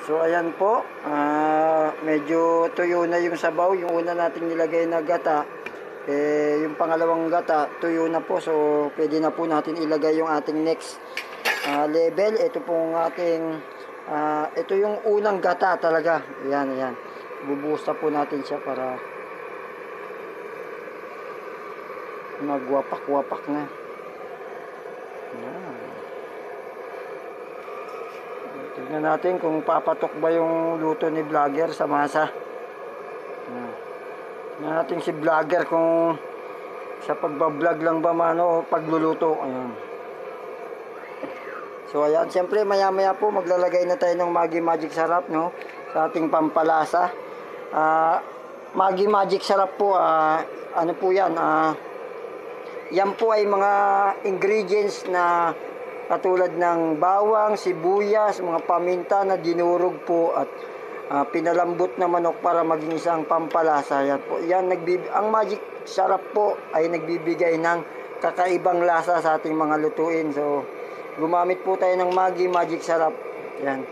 So ayan po, medyo tuyo na yung sabaw. Yung una nating nilagay na gata, yung pangalawang gata tuyo na po. So pwede na po natin ilagay yung ating next level. Ito pong ating ito yung unang gata talaga. Ayan. Bubuhos na po natin siya para magwapak-wapak na. Ayan. Tignan natin kung papatok ba yung luto ni vlogger sa masa. Tignan natin si vlogger kung sa pagbablog lang ba mano o pagluluto. Ayan. So ayan, siyempre maya-maya po maglalagay na tayo ng Maggi Magic Sarap, no, sa ating pampalasa. Maggi Magic Sarap po, ano po yan, yan po ay mga ingredients na katulad ng bawang, sibuyas, mga paminta na dinurog po at pinalambot na manok para maging isang pampalasa. Yan po. Ang Magic Sarap po ay nagbibigay ng kakaibang lasa sa ating mga lutuin. So, gumamit po tayo ng Maggi Magic Sarap. Yan.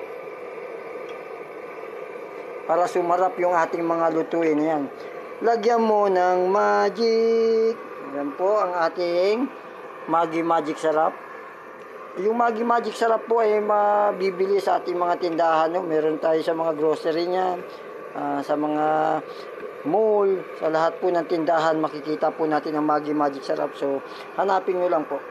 Para sumarap yung ating mga lutuin. Yan. Lagyan mo ng magic. Yan po ang ating Maggi Magic Sarap. Yung Maggi Magic Sarap po ay mabibili sa ating mga tindahan, no? Meron tayo sa mga grocery niyan, sa mga mall, sa lahat po ng tindahan makikita po natin ang Maggi Magic Sarap. So, hanapin nyo lang po.